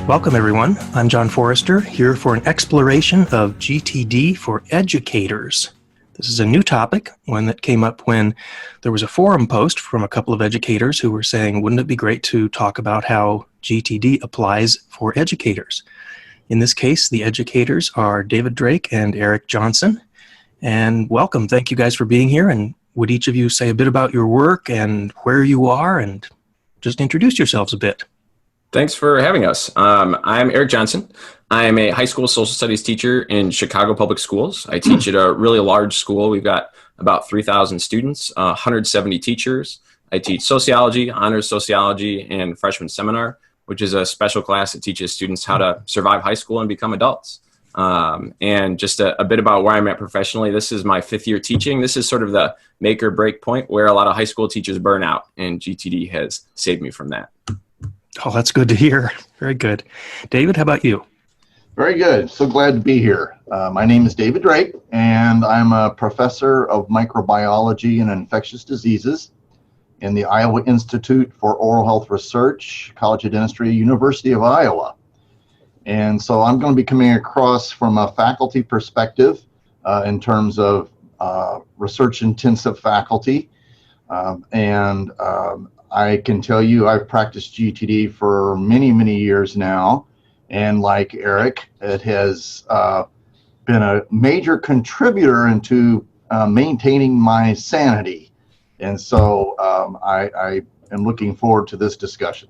Welcome, everyone. I'm John Forrester, here for an exploration of GTD for educators. This is a new topic, one that came up when there was a forum post from a couple of educators who were saying, wouldn't it be great to talk about how GTD applies for educators? In this case, the educators are David Drake and Eric Johnson. And welcome. Thank you guys for being here. And would each of you say a bit about your work and where you are and just introduce yourselves a bit? Thanks for having us. I'm Eric Johnson. I'm a high school social studies teacher in Chicago Public Schools. I teach at a really large school. We've got about 3,000 students, 170 teachers. I teach sociology, honors sociology, and freshman seminar, which is a special class that teaches students how to survive high school and become adults. And just a bit about where I'm at professionally. This is my 5th year teaching. This is sort of the make or break point where a lot of high school teachers burn out, and GTD has saved me from that. Oh, that's good to hear. Very good. David, how about you? Very good. So glad to be here. My name is David Drake, and I'm a professor of microbiology and infectious diseases in the Iowa Institute for Oral Health Research, College of Dentistry, University of Iowa. And so I'm going to be coming across from a faculty perspective in terms of research-intensive faculty. I can tell you I've practiced GTD for many, many years now. And like Eric, it has been a major contributor into maintaining my sanity. And so I am looking forward to this discussion.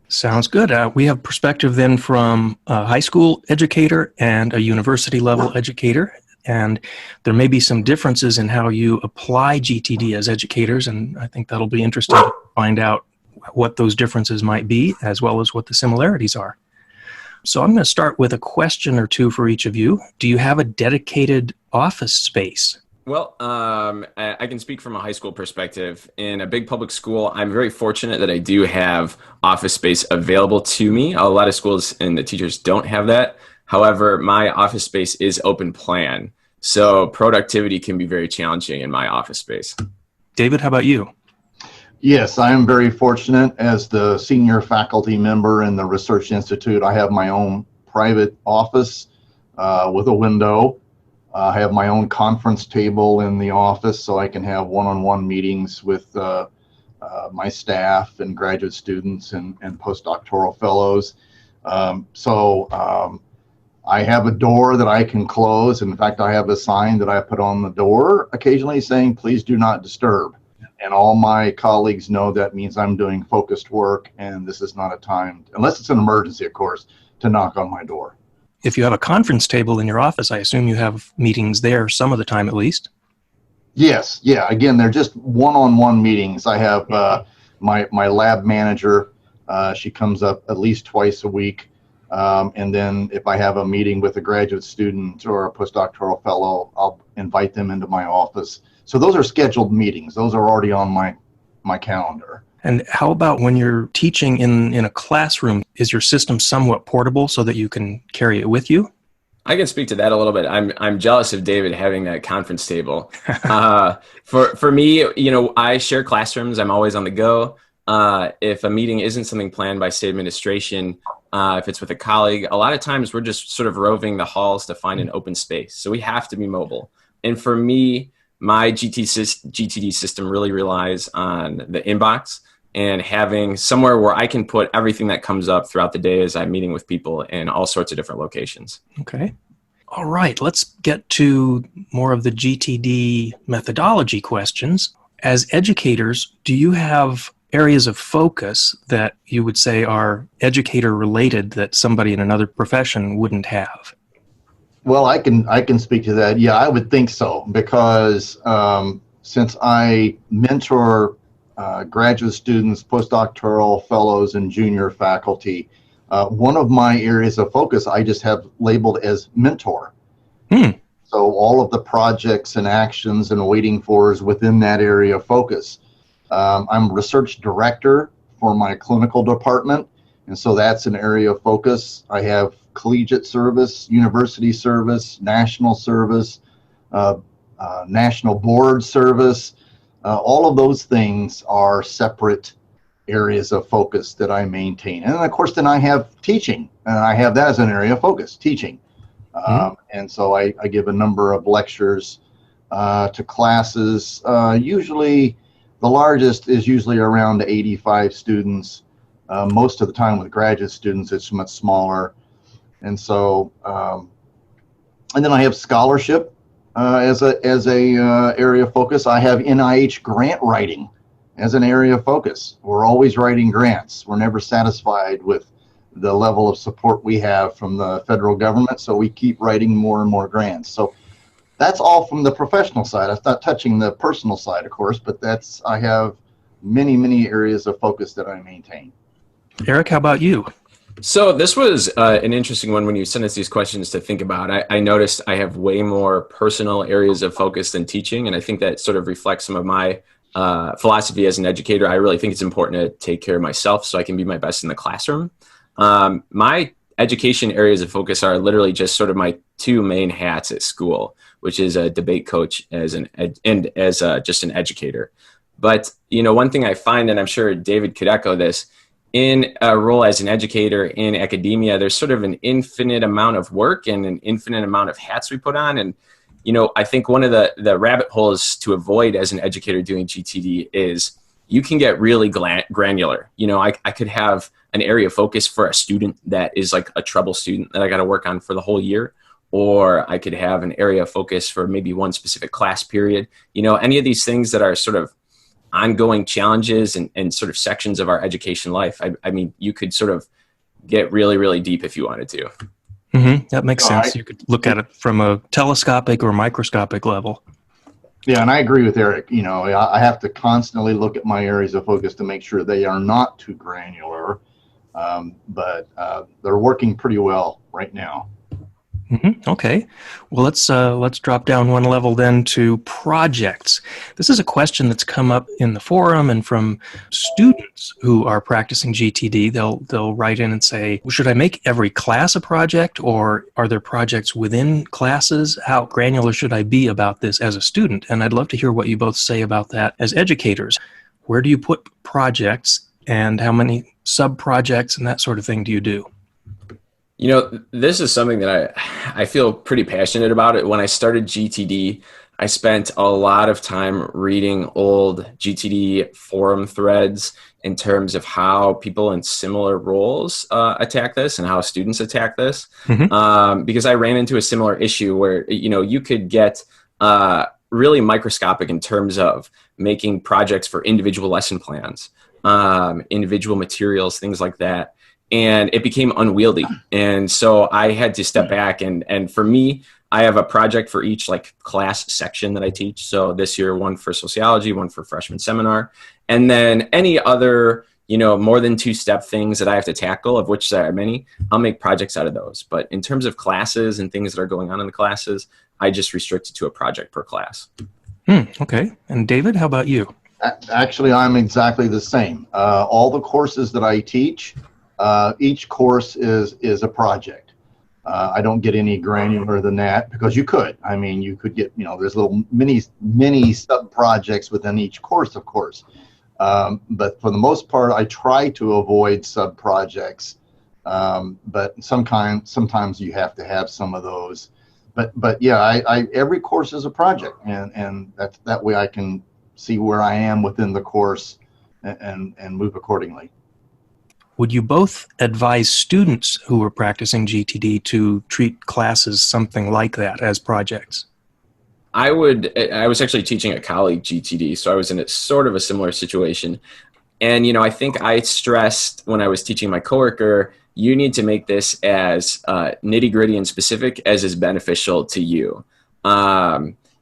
Sounds good. We have perspective then from a high school educator and a university level educator. And there may be some differences in how you apply GTD as educators, and I think that'll be interesting to find out what those differences might be, as well as what the similarities are. So I'm going to start with a question or two for each of you. Do you have a dedicated office space? Well, I can speak from a high school perspective. In a big public school, I'm very fortunate that I do have office space available to me. A lot of schools and the teachers don't have that. However, my office space is open plan, so productivity can be very challenging in my office space. David, how about you? Yes, I am very fortunate as the senior faculty member in the Research Institute. I have my own private office with a window. I have my own conference table in the office so I can have one-on-one meetings with my staff and graduate students and postdoctoral fellows. I have a door that I can close. In fact, I have a sign that I put on the door occasionally saying, please do not disturb. And all my colleagues know that means I'm doing focused work, and this is not a time, unless it's an emergency, of course, to knock on my door. If you have a conference table in your office, I assume you have meetings there some of the time at least? Yes. Yeah. Again, they're just one-on-one meetings. I have my lab manager. She comes up at least twice a week. And then if I have a meeting with a graduate student or a postdoctoral fellow, I'll invite them into my office. So those are scheduled meetings. Those are already on my calendar. And how about when you're teaching in a classroom? Is your system somewhat portable so that you can carry it with you? I can speak to that a little bit. I'm jealous of David having that conference table. For me, I share classrooms. I'm always on the go. If a meeting isn't something planned by state administration, if it's with a colleague, a lot of times we're just sort of roving the halls to find an open space. So we have to be mobile. And for me, my GTD system really relies on the inbox and having somewhere where I can put everything that comes up throughout the day as I'm meeting with people in all sorts of different locations. Okay. All right. Let's get to more of the GTD methodology questions. As educators, do you have areas of focus that you would say are educator related that somebody in another profession wouldn't have? Well, I can speak to that. Yeah, I would think so, because since I mentor graduate students, postdoctoral fellows, and junior faculty, one of my areas of focus I just have labeled as mentor. So all of the projects and actions and waiting for is within that area of focus. I'm research director for my clinical department, and so that's an area of focus. I have collegiate service, university service, national service, national board service. All of those things are separate areas of focus that I maintain. And of course, then I have teaching, and I have that as an area of focus, teaching. And so I give a number of lectures to classes. Usually, the largest is usually around 85 students. Most of the time with graduate students, it's much smaller. And so, and then I have scholarship as a area of focus. I have NIH grant writing as an area of focus. We're always writing grants. We're never satisfied with the level of support we have from the federal government, so we keep writing more and more grants. So that's all from the professional side. That's not touching the personal side, of course, but I have many areas of focus that I maintain. Eric, how about you? So this was an interesting one when you sent us these questions to think about. I noticed I have way more personal areas of focus than teaching, and I think that sort of reflects some of my philosophy as an educator. I really think it's important to take care of myself so I can be my best in the classroom. My education areas of focus are literally just sort of my two main hats at school, which is a debate coach and as just an educator. But, one thing I find, and I'm sure David could echo this, in a role as an educator in academia, there's sort of an infinite amount of work and an infinite amount of hats we put on. And, I think one of the rabbit holes to avoid as an educator doing GTD is you can get really granular. I could have an area of focus for a student that is like a trouble student that I got to work on for the whole year. Or I could have an area of focus for maybe one specific class period. Any of these things that are sort of ongoing challenges and sort of sections of our education life. I mean, you could sort of get really deep if you wanted to. That makes sense. You could look at it from a telescopic or microscopic level. Yeah, and I agree with Eric. I have to constantly look at my areas of focus to make sure they are not too granular, but they're working pretty well right now. Okay. Well, let's drop down one level then to projects. This is a question that's come up in the forum and from students who are practicing GTD. They'll write in and say, should I make every class a project, or are there projects within classes? How granular should I be about this as a student? And I'd love to hear what you both say about that as educators. Where do you put projects, and how many sub-projects and that sort of thing do you do? This is something that I feel pretty passionate about it. When I started GTD, I spent a lot of time reading old GTD forum threads in terms of how people in similar roles attack this and how students attack this. Because I ran into a similar issue where, you could get really microscopic in terms of making projects for individual lesson plans, individual materials, things like that. And it became unwieldy. And so I had to step back. And for me, I have a project for each class section that I teach. So this year, one for sociology, one for freshman seminar. And then any other, more than two-step things that I have to tackle, of which there are many, I'll make projects out of those. But in terms of classes and things that are going on in the classes, I just restrict it to a project per class. Okay. And David, how about you? Actually, I'm exactly the same. All the courses that I teach, each course is a project. I don't get any granular than that, because you could. I mean, you could get, there's little mini sub projects within each course, of course. But for the most part, I try to avoid sub projects. But sometimes you have to have some of those. But yeah, every course is a project, and that way I can see where I am within the course and move accordingly. Would you both advise students who are practicing GTD to treat classes something like that as projects? I was actually teaching a colleague GTD, so I was in a sort of a similar situation. And, I think I stressed when I was teaching my coworker, you need to make this as nitty gritty and specific as is beneficial to you.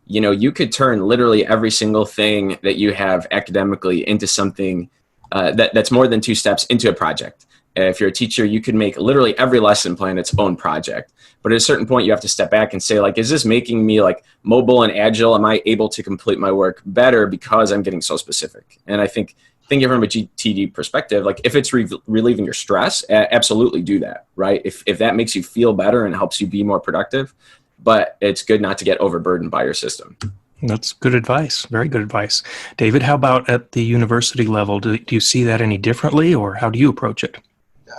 You could turn literally every single thing that you have academically into something that's more than two steps into a project. If you're a teacher, you could make literally every lesson plan its own project. But at a certain point, you have to step back and say, is this making me mobile and agile? Am I able to complete my work better because I'm getting so specific? And I think thinking from a GTD perspective, if it's relieving your stress, absolutely do that, right? If that makes you feel better and helps you be more productive, but it's good not to get overburdened by your system. That's good advice. Very good advice. David, how about at the university level? Do you see that any differently, or how do you approach it?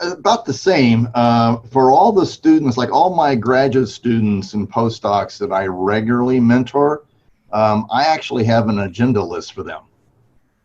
About the same. For all the students, like all my graduate students and postdocs that I regularly mentor, I actually have an agenda list for them.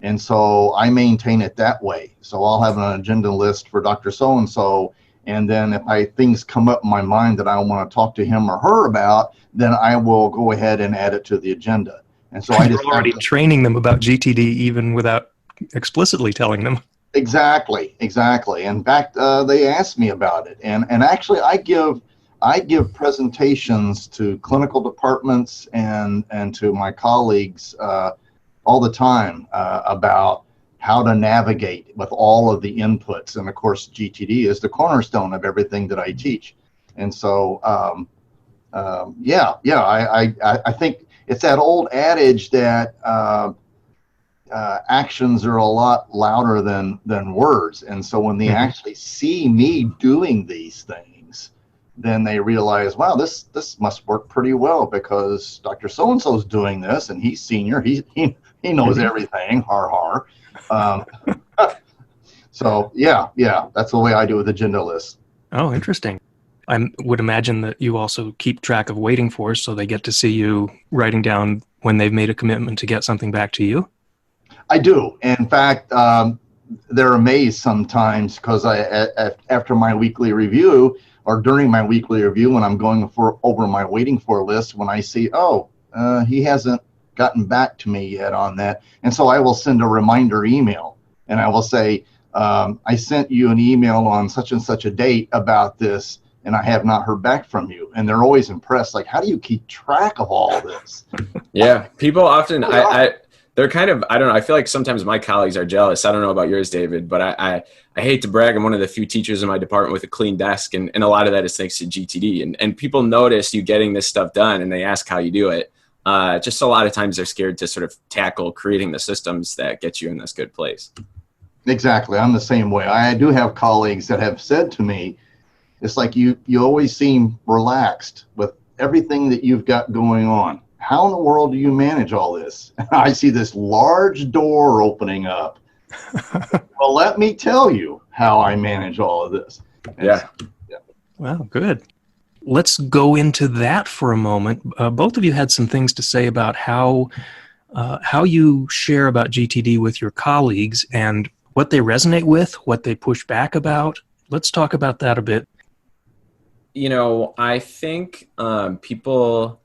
And so I maintain it that way. So I'll have an agenda list for Dr. So-and-so. And then if things come up in my mind that I want to talk to him or her about, then I will go ahead and add it to the agenda. And so I just You're already training them about GTD even without explicitly telling them. Exactly. In fact, they asked me about it, and actually, I give presentations to clinical departments and to my colleagues all the time about how to navigate with all of the inputs. And of course, GTD is the cornerstone of everything that I teach. And so, I think it's that old adage that actions are a lot louder than words. And so when they actually see me doing these things, then they realize, wow, this must work pretty well because Dr. So-and-so is doing this and he's senior. He knows everything. Har har. So yeah, that's the way I do with agenda lists. Oh, interesting. I would imagine that you also keep track of waiting for, so they get to see you writing down when they've made a commitment to get something back to you. I do. In fact, they're amazed sometimes because after my weekly review or during my weekly review, when I'm going over my waiting for list, when I see, he hasn't gotten back to me yet on that. And so I will send a reminder email and I will say, I sent you an email on such and such a date about this and I have not heard back from you. And they're always impressed. Like, how do you keep track of all this? Yeah. People often, they're kind of, I don't know, I feel like sometimes my colleagues are jealous. I don't know about yours, David, but I hate to brag. I'm one of the few teachers in my department with a clean desk, and a lot of that is thanks to GTD. And people notice you getting this stuff done, and they ask how you do it. Just a lot of times they're scared to sort of tackle creating the systems that get you in this good place. Exactly. I'm the same way. I do have colleagues that have said to me, it's like you always seem relaxed with everything that you've got going on. How in the world do you manage all this? I see this large door opening up. Well, let me tell you how I manage all of this. Yeah. Wow, good. Let's go into that for a moment. Both of you had some things to say about how you share about GTD with your colleagues and what they resonate with, what they push back about. Let's talk about that a bit. You know, I think people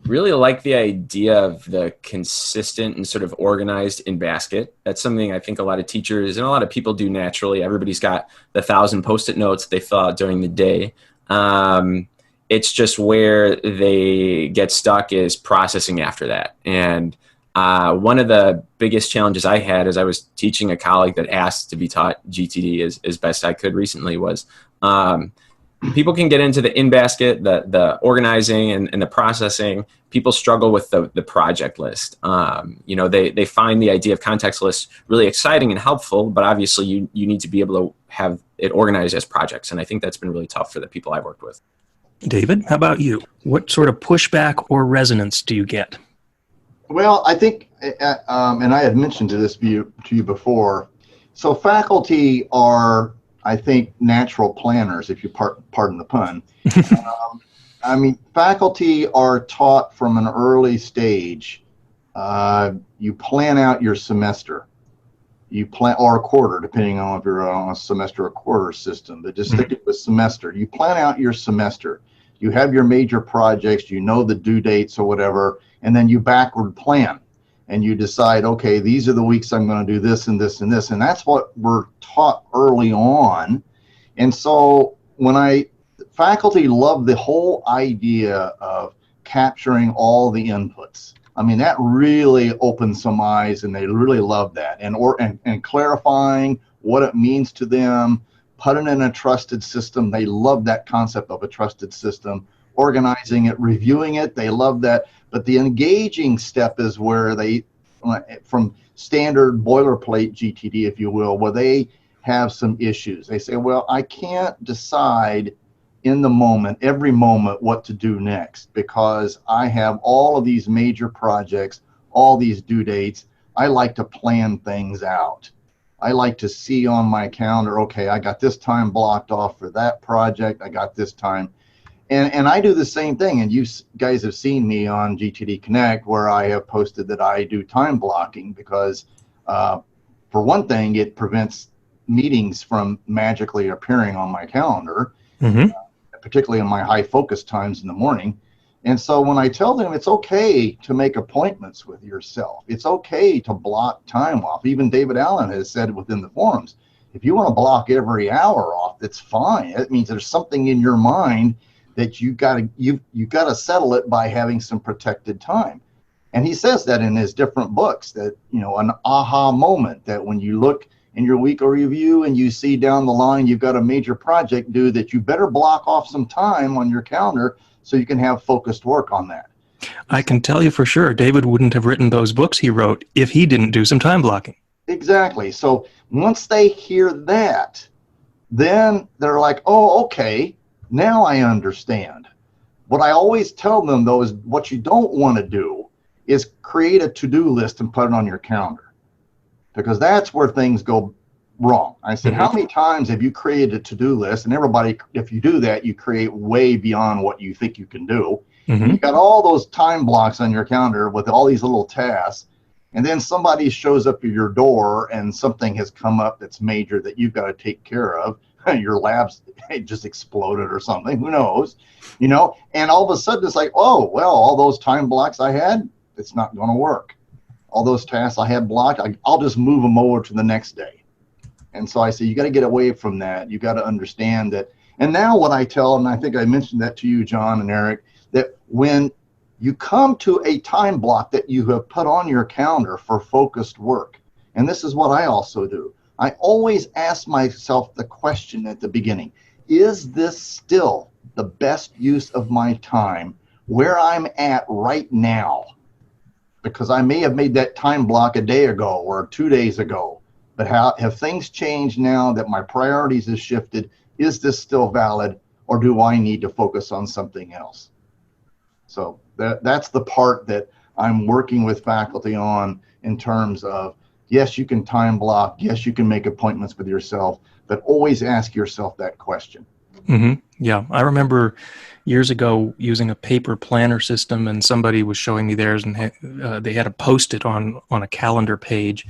really like the idea of the consistent and sort of organized in basket. That's something I think a lot of teachers and a lot of people do naturally. Everybody's got the 1,000 Post-it notes they fill out during the day. It's just where they get stuck is processing after that. And one of the biggest challenges I had as I was teaching a colleague that asked to be taught GTD as best I could recently was people can get into the in-basket, the organizing and the processing. People struggle with the project list. They find the idea of context lists really exciting and helpful, but obviously you need to be able to have it organized as projects. And I think that's been really tough for the people I've worked with. David, how about you? What sort of pushback or resonance do you get? Well, I think, and I had mentioned to you before, so faculty are, I think, natural planners, if you pardon the pun. Faculty are taught from an early stage. You plan out your semester. You plan, or a quarter, depending on if you're on a semester or quarter system, but just stick it with semester. You plan out your semester. You have your major projects, you know the due dates or whatever, and then you backward plan. And you decide, okay, these are the weeks I'm going to do this and this and this. And that's what we're taught early on. And so faculty love the whole idea of capturing all the inputs. I mean, that really opens some eyes, and they really love that. And clarifying what it means to them, putting in a trusted system. They love that concept of a trusted system. Organizing it, reviewing it, they love that. But the engaging step is where they, from standard boilerplate GTD, if you will, where they have some issues. They say, well, I can't decide in the moment, every moment, what to do next, because I have all of these major projects, all these due dates. I like to plan things out. I like to see on my calendar, okay, I got this time blocked off for that project. I got this time. And I do the same thing. And you guys have seen me on GTD Connect, where I have posted that I do time blocking because, for one thing, it prevents meetings from magically appearing on my calendar, particularly in my high focus times in the morning. And so when I tell them it's okay to make appointments with yourself, it's okay to block time off. Even David Allen has said within the forums, if you want to block every hour off, that's fine. It means there's something in your mind that you gotta settle it by having some protected time. And he says that in his different books, that, you know, an aha moment, that when you look in your weekly review and you see down the line you've got a major project due, that you better block off some time on your calendar so you can have focused work on that. I can tell you for sure, David wouldn't have written those books he wrote if he didn't do some time blocking. Exactly. So once they hear that, then they're like, oh, okay, now I understand. What I always tell them, though, is what you don't want to do is create a to-do list and put it on your calendar, because that's where things go wrong. I said, how many times have you created a to-do list? And everybody, if you do that, you create way beyond what you think you can do. You got all those time blocks on your calendar with all these little tasks, and then somebody shows up at your door and something has come up that's major that you've got to take care of. Your lab's just exploded or something, who knows, you know, and all of a sudden it's like, oh, well, all those time blocks I had, it's not going to work. All those tasks I had blocked, I'll just move them over to the next day. And so I say, you got to get away from that. You got to understand that. And now what I tell, and I think I mentioned that to you, John and Eric, that when you come to a time block that you have put on your calendar for focused work, and this is what I also do, I always ask myself the question at the beginning, is this still the best use of my time where I'm at right now? Because I may have made that time block a day ago or 2 days ago, but have things changed now that my priorities have shifted? Is this still valid, or do I need to focus on something else? So that's the part that I'm working with faculty on, in terms of, yes, you can time block. Yes, you can make appointments with yourself, but always ask yourself that question. Yeah, I remember years ago using a paper planner system, and somebody was showing me theirs, and they had a Post-it on a calendar page,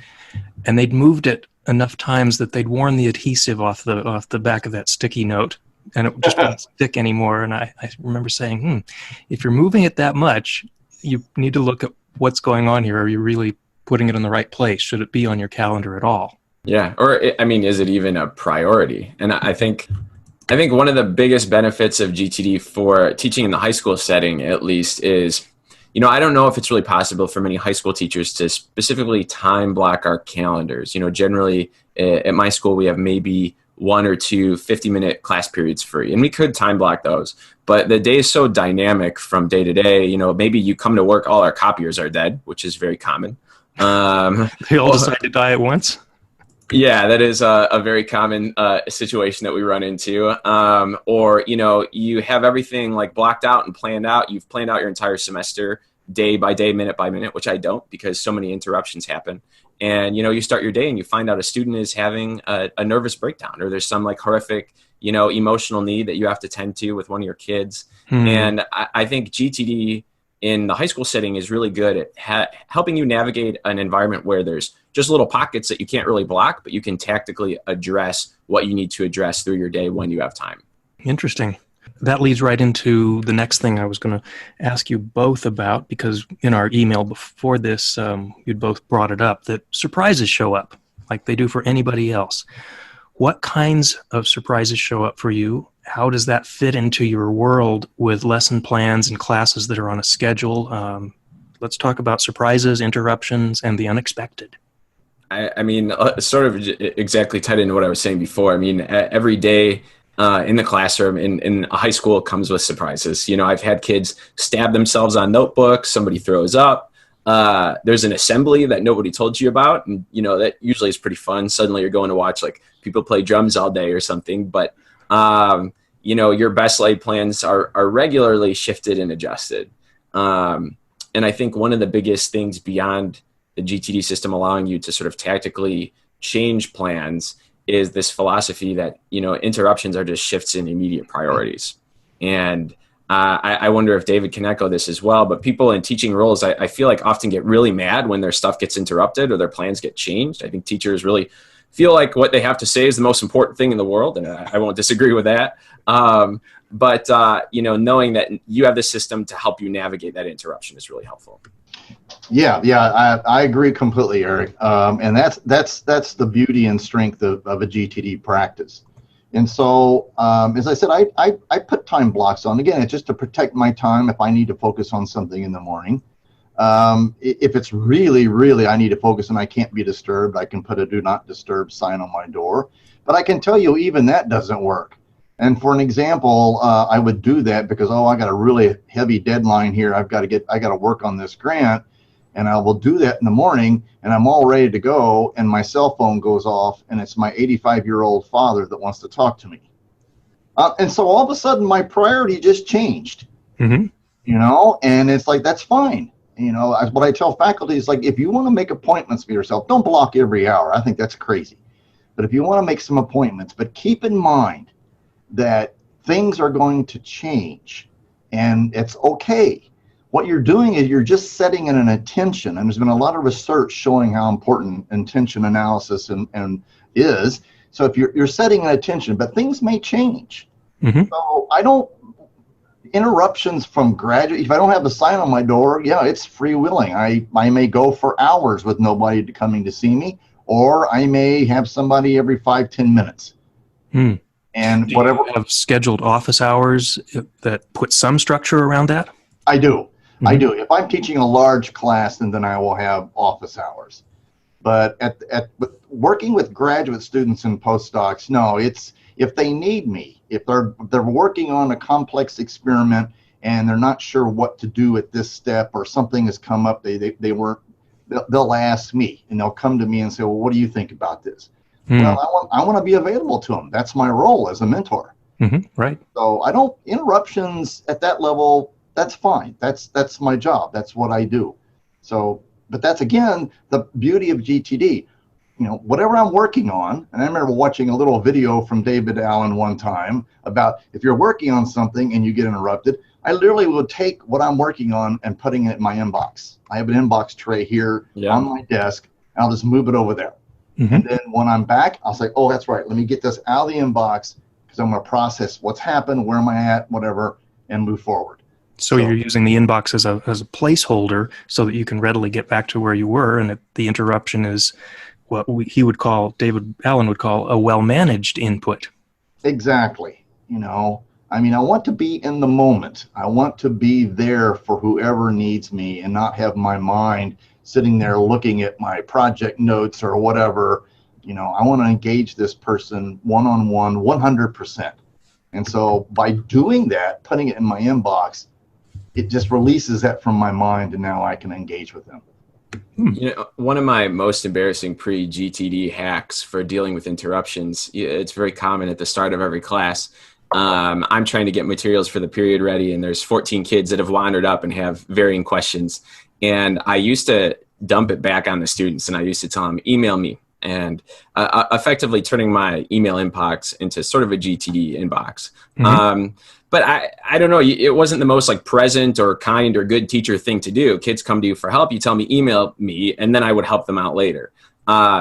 and they'd moved it enough times that they'd worn the adhesive off the back of that sticky note, and it just wouldn't stick anymore. And I remember saying, if you're moving it that much, you need to look at what's going on here. Are you really putting it in the right place? Should it be on your calendar at all? Yeah. Or, I mean, is it even a priority? And I think one of the biggest benefits of GTD for teaching in the high school setting, at least, is, you know, I don't know if it's really possible for many high school teachers to specifically time block our calendars. You know, generally at my school, we have maybe 1 or 2 50-minute class periods free, and we could time block those. But the day is so dynamic from day to day. You know, maybe you come to work, all our copiers are dead, which is very common. They all decide to die at once. Yeah, that is a very common situation that we run into. Or, you know, you have everything like blocked out and planned out. You've planned out your entire semester day by day, minute by minute, which I don't, because so many interruptions happen. And, you know, you start your day and you find out a student is having a nervous breakdown, or there's some like horrific, you know, emotional need that you have to tend to with one of your kids. And I think GTD in the high school setting is really good at helping you navigate an environment where there's just little pockets that you can't really block, but you can tactically address what you need to address through your day when you have time. Interesting. That leads right into the next thing I was going to ask you both about, because in our email before this, you'd both brought it up, that surprises show up like they do for anybody else. What kinds of surprises show up for you? How does that fit into your world with lesson plans and classes that are on a schedule? Let's talk about surprises, interruptions, and the unexpected. I mean, sort of exactly tied into what I was saying before. I mean, every day in the classroom in a high school comes with surprises. You know, I've had kids stab themselves on notebooks. Somebody throws up. There's an assembly that nobody told you about. And, you know, that usually is pretty fun. Suddenly you're going to watch like people play drums all day or something. But, your best laid plans are regularly shifted and adjusted. And I think one of the biggest things beyond the GTD system allowing you to sort of tactically change plans is this philosophy that, interruptions are just shifts in immediate priorities. And I wonder if David can echo this as well, but people in teaching roles, I feel like often get really mad when their stuff gets interrupted or their plans get changed. I think teachers really feel like what they have to say is the most important thing in the world, and I won't disagree with that. But knowing that you have the system to help you navigate that interruption is really helpful. Yeah, I agree completely, Eric. And that's the beauty and strength of a GTD practice. And so, as I said, I put time blocks on. Again, it's just to protect my time if I need to focus on something in the morning. If it's really, really I need to focus and I can't be disturbed, I can put a do not disturb sign on my door. But I can tell you even that doesn't work. And for an example, I would do that because, I got a really heavy deadline here. I got to work on this grant. And I will do that in the morning, and I'm all ready to go, and my cell phone goes off, and it's my 85-year-old father that wants to talk to me. And so all of a sudden, my priority just changed, and it's like, that's fine. What I tell faculty is, like, if you want to make appointments for yourself, don't block every hour. I think that's crazy. But if you want to make some appointments, but keep in mind that things are going to change, and it's okay. What you're doing is you're just setting in an intention, and there's been a lot of research showing how important intention analysis and is. So if you're setting an intention, but things may change. So interruptions from graduate, if I don't have a sign on my door, it's freewheeling. I may go for hours with nobody coming to see me, or I may have somebody every 5-10 minutes. And do whatever. You have scheduled office hours that put some structure around that? I do. I do. If I'm teaching a large class, then I will have office hours. But working with graduate students and postdocs, no, it's if they need me, if they're working on a complex experiment and they're not sure what to do at this step, or something has come up, they'll ask me, and they'll come to me and say, well, what do you think about this? Well, I want to be available to them. That's my role as a mentor. Right. So interruptions at that level, that's fine. That's my job. That's what I do. So, but that's, again, the beauty of GTD. Whatever I'm working on, and I remember watching a little video from David Allen one time about if you're working on something and you get interrupted, I literally will take what I'm working on and putting it in my inbox. I have an inbox tray here on my desk. I'll just move it over there. And then when I'm back, I'll say, oh, that's right. Let me get this out of the inbox because I'm going to process what's happened, where am I at, whatever, and move forward. So you're using the inbox as a placeholder so that you can readily get back to where you were, and the interruption is what David Allen would call a well-managed input. Exactly. I want to be in the moment. I want to be there for whoever needs me and not have my mind sitting there looking at my project notes or whatever. I want to engage this person one-on-one 100%. And so by doing that, putting it in my inbox, it just releases that from my mind, and now I can engage with them. One of my most embarrassing pre-GTD hacks for dealing with interruptions, it's very common at the start of every class. I'm trying to get materials for the period ready, and there's 14 kids that have wandered up and have varying questions. And I used to dump it back on the students, and I used to tell them, email me. And effectively turning my email inbox into sort of a GTD inbox. But I don't know, it wasn't the most present or kind or good teacher thing to do. Kids come to you for help, you tell me, email me, and then I would help them out later.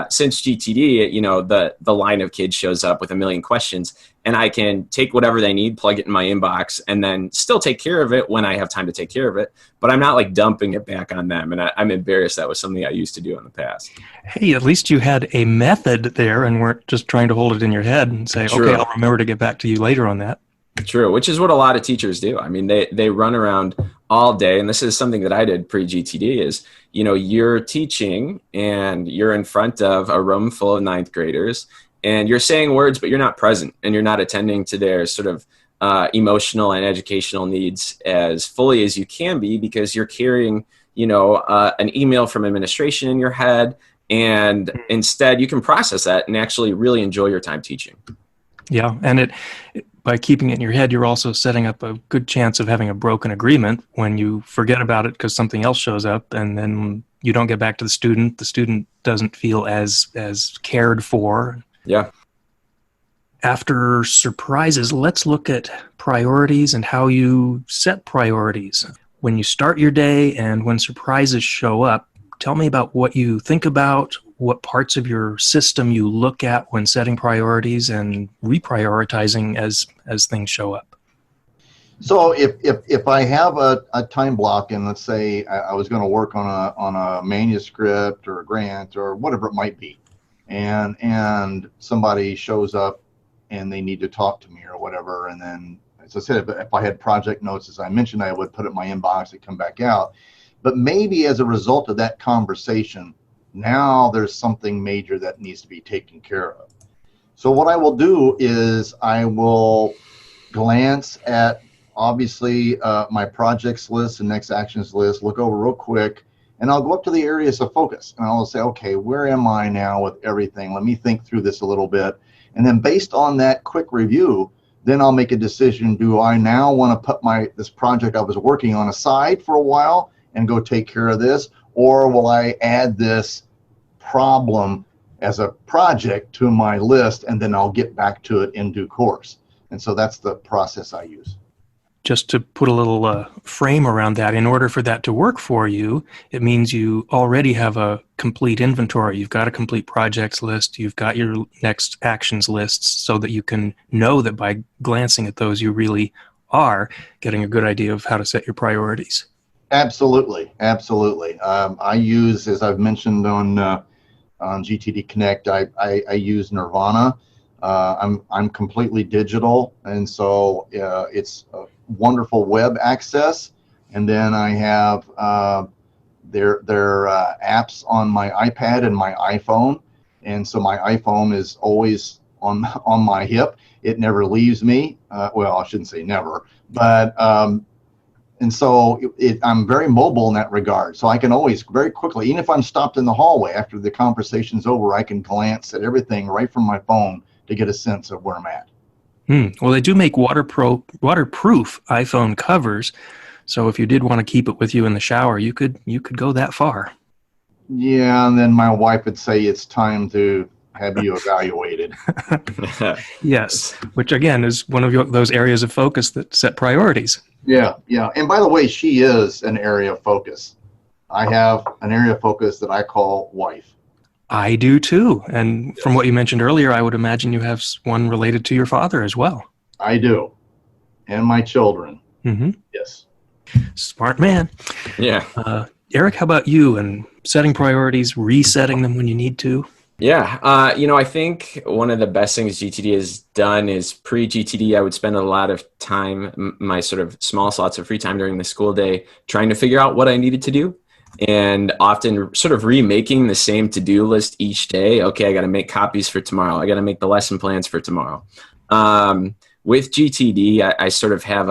Since GTD, the line of kids shows up with a million questions, and I can take whatever they need, plug it in my inbox, and then still take care of it when I have time to take care of it. But I'm not dumping it back on them. And I'm embarrassed that was something I used to do in the past. Hey, at least you had a method there and weren't just trying to hold it in your head and say, True. Okay, I'll remember to get back to you later on that. True, which is what a lot of teachers do. I mean, they run around all day, and this is something that I did pre-GTD is, you're teaching and you're in front of a room full of ninth graders, and you're saying words, but you're not present, and you're not attending to their sort of emotional and educational needs as fully as you can be, because you're carrying, an email from administration in your head, and instead you can process that and actually really enjoy your time teaching. Yeah, and by keeping it in your head, you're also setting up a good chance of having a broken agreement when you forget about it because something else shows up, and then you don't get back to the student. The student doesn't feel as cared for. Yeah. After surprises, let's look at priorities and how you set priorities. When you start your day and when surprises show up, tell me about what you think about, what parts of your system you look at when setting priorities and reprioritizing as things show up. So if I have a time block, and let's say I was going to work on a manuscript or a grant or whatever it might be, and somebody shows up and they need to talk to me or whatever, and then, as I said, if I had project notes, as I mentioned, I would put it in my inbox and come back out. But maybe as a result of that conversation, now there's something major that needs to be taken care of. So what I will do is I will glance at, obviously, my projects list and next actions list, look over real quick, and I'll go up to the areas of focus. And I'll say, okay, where am I now with everything? Let me think through this a little bit. And then based on that quick review, then I'll make a decision. Do I now want to put this project I was working on aside for a while and go take care of this? Or will I add this problem as a project to my list, and then I'll get back to it in due course? And so that's the process I use. Just to put a little frame around that, in order for that to work for you, it means you already have a complete inventory. You've got a complete projects list. You've got your next actions lists so that you can know that by glancing at those, you really are getting a good idea of how to set your priorities. Absolutely. Absolutely. I use, as I've mentioned on GTD Connect, I use Nirvana. I'm completely digital, and so it's wonderful web access. And then I have their apps on my iPad and my iPhone, and so my iPhone is always on my hip. It never leaves me. Well, I shouldn't say never, but and so I'm very mobile in that regard. So I can always very quickly, even if I'm stopped in the hallway after the conversation's over, I can glance at everything right from my phone to get a sense of where I'm at. Well, they do make waterproof iPhone covers, so if you did want to keep it with you in the shower, you could go that far. Yeah, and then my wife would say it's time to have you evaluated. Yes, which again is one of those areas of focus that set priorities. Yeah. And by the way, she is an area of focus. I have an area of focus that I call wife. I do too. And from what you mentioned earlier, I would imagine you have one related to your father as well. I do. And my children. Mm-hmm. Yes. Smart man. Yeah. Eric, how about you and setting priorities, resetting them when you need to? Yeah. I think one of the best things GTD has done is pre-GTD, I would spend a lot of time, my sort of small slots of free time during the school day, trying to figure out what I needed to do. And often sort of remaking the same to-do list each day. Okay, I got to make copies for tomorrow. I got to make the lesson plans for tomorrow. With GTD, I sort of have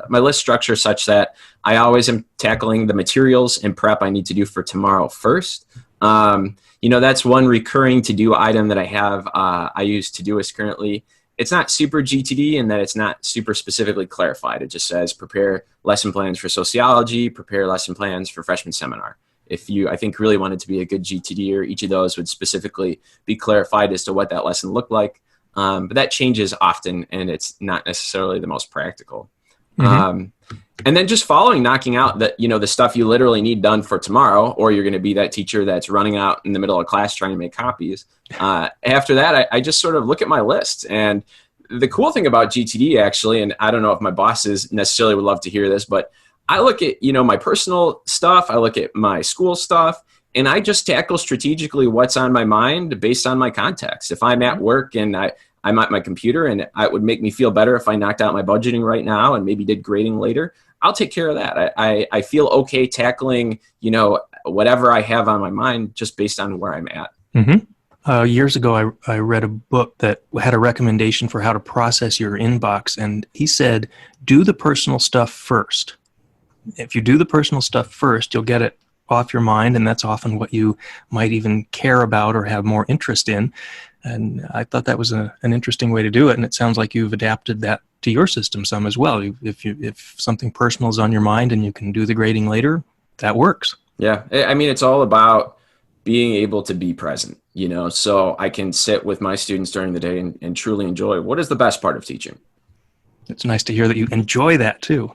my list structure such that I always am tackling the materials and prep I need to do for tomorrow first. That's one recurring to-do item that I have. I use Todoist currently. It's not super GTD in that it's not super specifically clarified. It just says prepare lesson plans for sociology, prepare lesson plans for freshman seminar. If you, I think, really wanted to be a good GTDer, each of those would specifically be clarified as to what that lesson looked like. But that changes often, and it's not necessarily the most practical. Mm-hmm. And then just knocking out the stuff you literally need done for tomorrow, or you're going to be that teacher that's running out in the middle of class trying to make copies. After that, I just sort of look at my list. And the cool thing about GTD, actually, and I don't know if my bosses necessarily would love to hear this, but I look at, my personal stuff, I look at my school stuff, and I just tackle strategically what's on my mind based on my context. If I'm at work and I'm at my computer and it would make me feel better if I knocked out my budgeting right now and maybe did grading later, I'll take care of that. I feel okay tackling, whatever I have on my mind just based on where I'm at. Mm-hmm. Years ago, I read a book that had a recommendation for how to process your inbox. And he said, do the personal stuff first. If you do the personal stuff first, you'll get it off your mind. And that's often what you might even care about or have more interest in. And I thought that was an interesting way to do it. And it sounds like you've adapted that to your system some as well. If something personal is on your mind and you can do the grading later, that works. Yeah. I mean, it's all about being able to be present, so I can sit with my students during the day and truly enjoy what is the best part of teaching. It's nice to hear that you enjoy that too.